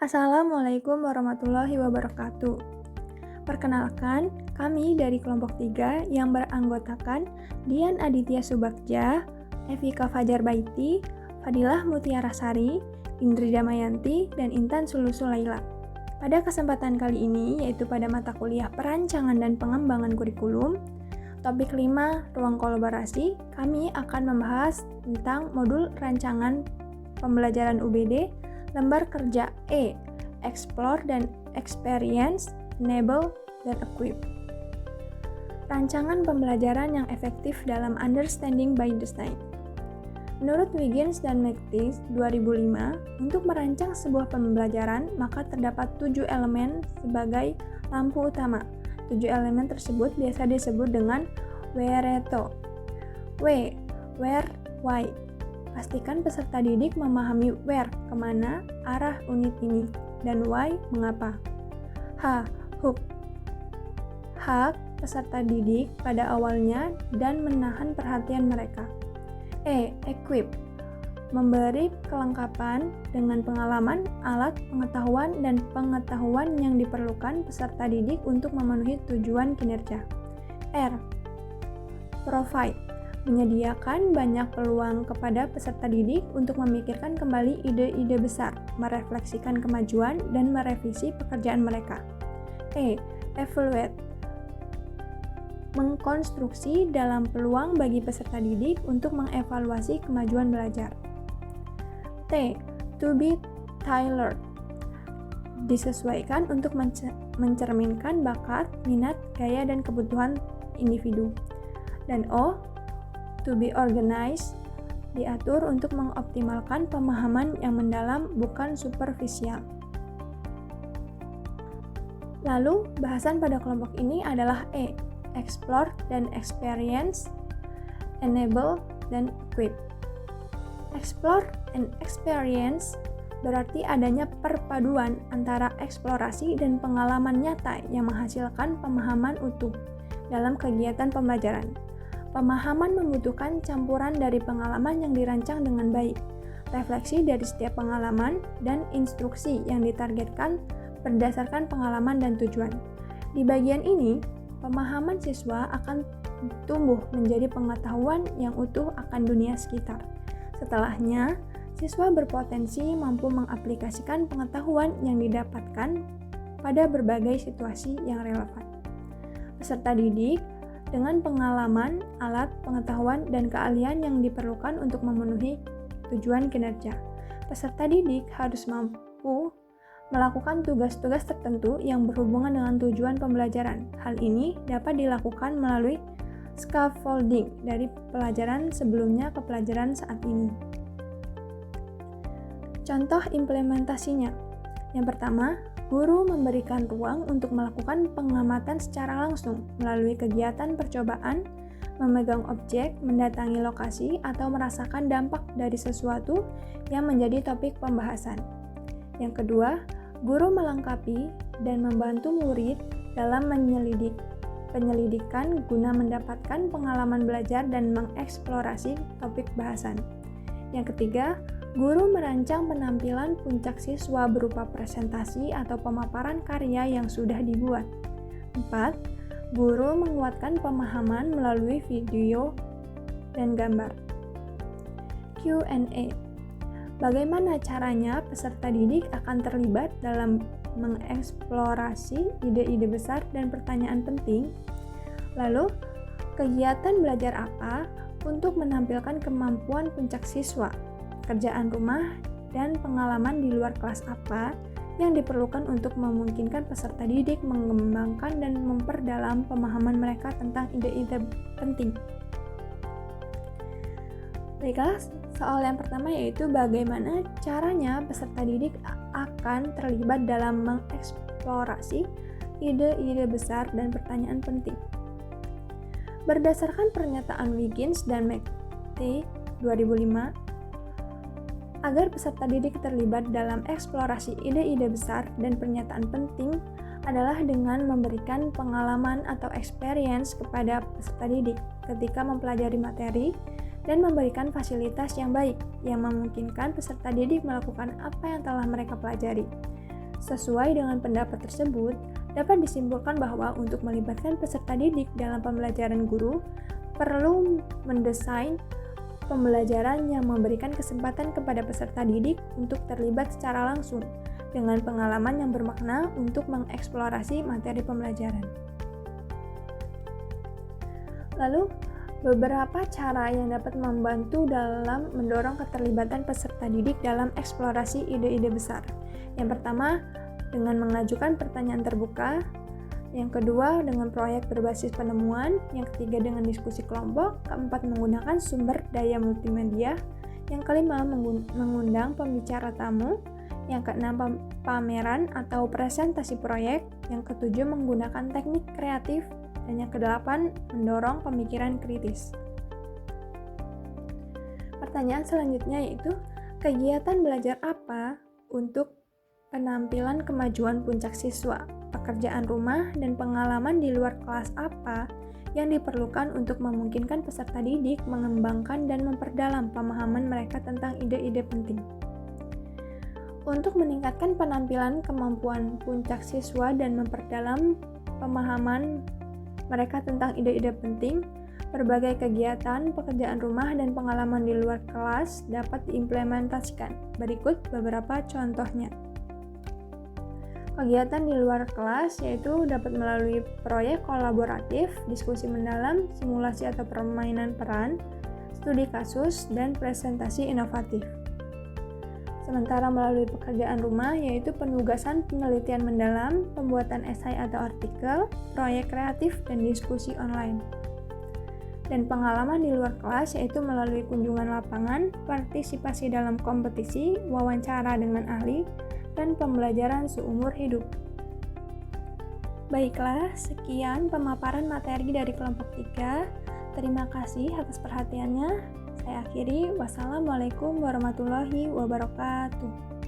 Assalamualaikum warahmatullahi wabarakatuh. Perkenalkan, kami dari kelompok 3 yang beranggotakan Dian Aditya Subagja, Evika Fajar Baiti, Fadilah Mutiara Sari, Indri Damayanti, dan Intan Sulusulaila. Pada kesempatan kali ini, yaitu pada mata kuliah Perancangan dan Pengembangan Kurikulum, topik 5, Ruang Kolaborasi, kami akan membahas tentang modul rancangan pembelajaran UBD lembar kerja E, Explore dan Experience, Enable, dan Equip. Rancangan pembelajaran yang efektif dalam Understanding by Design. Menurut Wiggins dan McTeish 2005, untuk merancang sebuah pembelajaran, maka terdapat 7 elemen sebagai lampu utama. 7 elemen tersebut biasa disebut dengan Whereto. W, where, why. Pastikan peserta didik memahami where, kemana, arah unit ini, dan why, mengapa. H, hook. Hak peserta didik pada awalnya dan menahan perhatian mereka. E, equip. Memberi kelengkapan dengan pengalaman, alat, pengetahuan, dan pengetahuan yang diperlukan peserta didik untuk memenuhi tujuan kinerja. R, provide. Menyediakan banyak peluang kepada peserta didik untuk memikirkan kembali ide-ide besar, merefleksikan kemajuan, dan merevisi pekerjaan mereka. E, evaluate. Mengkonstruksi dalam peluang bagi peserta didik untuk mengevaluasi kemajuan belajar. T, to be tailored. Disesuaikan untuk mencerminkan bakat, minat, gaya, dan kebutuhan individu. Dan O, to be organized, diatur untuk mengoptimalkan pemahaman yang mendalam, bukan superficial. Lalu, bahasan pada kelompok ini adalah E, explore dan experience, enable dan equip. Explore and experience berarti adanya perpaduan antara eksplorasi dan pengalaman nyata yang menghasilkan pemahaman utuh dalam kegiatan pembelajaran. Pemahaman membutuhkan campuran dari pengalaman yang dirancang dengan baik, refleksi dari setiap pengalaman, dan instruksi yang ditargetkan berdasarkan pengalaman dan tujuan. Di bagian ini, pemahaman siswa akan tumbuh menjadi pengetahuan yang utuh akan dunia sekitar. Setelahnya, siswa berpotensi mampu mengaplikasikan pengetahuan yang didapatkan pada berbagai situasi yang relevan. Peserta didik dengan pengalaman, alat, pengetahuan, dan keahlian yang diperlukan untuk memenuhi tujuan kinerja. Peserta didik harus mampu melakukan tugas-tugas tertentu yang berhubungan dengan tujuan pembelajaran. Hal ini dapat dilakukan melalui scaffolding dari pelajaran sebelumnya ke pelajaran saat ini. Contoh implementasinya. Yang pertama, guru memberikan ruang untuk melakukan pengamatan secara langsung melalui kegiatan percobaan, memegang objek, mendatangi lokasi, atau merasakan dampak dari sesuatu yang menjadi topik pembahasan. Yang kedua, guru melengkapi dan membantu murid dalam penyelidikan guna mendapatkan pengalaman belajar dan mengeksplorasi topik bahasan. Yang ketiga, guru merancang penampilan puncak siswa berupa presentasi atau pemaparan karya yang sudah dibuat. 4. Guru menguatkan pemahaman melalui video dan gambar. Q&A. Bagaimana caranya peserta didik akan terlibat dalam mengeksplorasi ide-ide besar dan pertanyaan penting? Lalu, kegiatan belajar apa untuk menampilkan kemampuan puncak siswa? Kerjaan rumah dan pengalaman di luar kelas apa yang diperlukan untuk memungkinkan peserta didik mengembangkan dan memperdalam pemahaman mereka tentang ide-ide penting. Baiklah, soal yang pertama yaitu bagaimana caranya peserta didik akan terlibat dalam mengeksplorasi ide-ide besar dan pertanyaan penting. Berdasarkan pernyataan Wiggins dan McTeish 2005, agar peserta didik terlibat dalam eksplorasi ide-ide besar dan pernyataan penting adalah dengan memberikan pengalaman atau experience kepada peserta didik ketika mempelajari materi dan memberikan fasilitas yang baik yang memungkinkan peserta didik melakukan apa yang telah mereka pelajari. Sesuai dengan pendapat tersebut, dapat disimpulkan bahwa untuk melibatkan peserta didik dalam pembelajaran guru, perlu mendesain pembelajaran yang memberikan kesempatan kepada peserta didik untuk terlibat secara langsung dengan pengalaman yang bermakna untuk mengeksplorasi materi pembelajaran. Lalu, beberapa cara yang dapat membantu dalam mendorong keterlibatan peserta didik dalam eksplorasi ide-ide besar. Yang pertama, dengan mengajukan pertanyaan terbuka. Yang kedua, dengan proyek berbasis penemuan. Yang ketiga, dengan diskusi kelompok. Keempat, menggunakan sumber daya multimedia. Yang kelima, mengundang pembicara tamu. Yang keenam, pameran atau presentasi proyek. Yang ketujuh, menggunakan teknik kreatif. Dan yang kedelapan, mendorong pemikiran kritis. Pertanyaan selanjutnya yaitu, kegiatan belajar apa untuk penampilan kemajuan puncak siswa, pekerjaan rumah, dan pengalaman di luar kelas apa yang diperlukan untuk memungkinkan peserta didik mengembangkan dan memperdalam pemahaman mereka tentang ide-ide penting. Untuk meningkatkan penampilan kemampuan puncak siswa dan memperdalam pemahaman mereka tentang ide-ide penting, berbagai kegiatan, pekerjaan rumah, dan pengalaman di luar kelas dapat diimplementasikan. Berikut beberapa contohnya. Kegiatan di luar kelas yaitu dapat melalui proyek kolaboratif, diskusi mendalam, simulasi atau permainan peran, studi kasus, dan presentasi inovatif. Sementara melalui pekerjaan rumah yaitu penugasan penelitian mendalam, pembuatan esai atau artikel, proyek kreatif, dan diskusi online. Dan pengalaman di luar kelas yaitu melalui kunjungan lapangan, partisipasi dalam kompetisi, wawancara dengan ahli, dan pembelajaran seumur hidup. Baiklah, sekian pemaparan materi dari kelompok 3. Terima kasih atas perhatiannya. Saya akhiri, wassalamualaikum warahmatullahi wabarakatuh.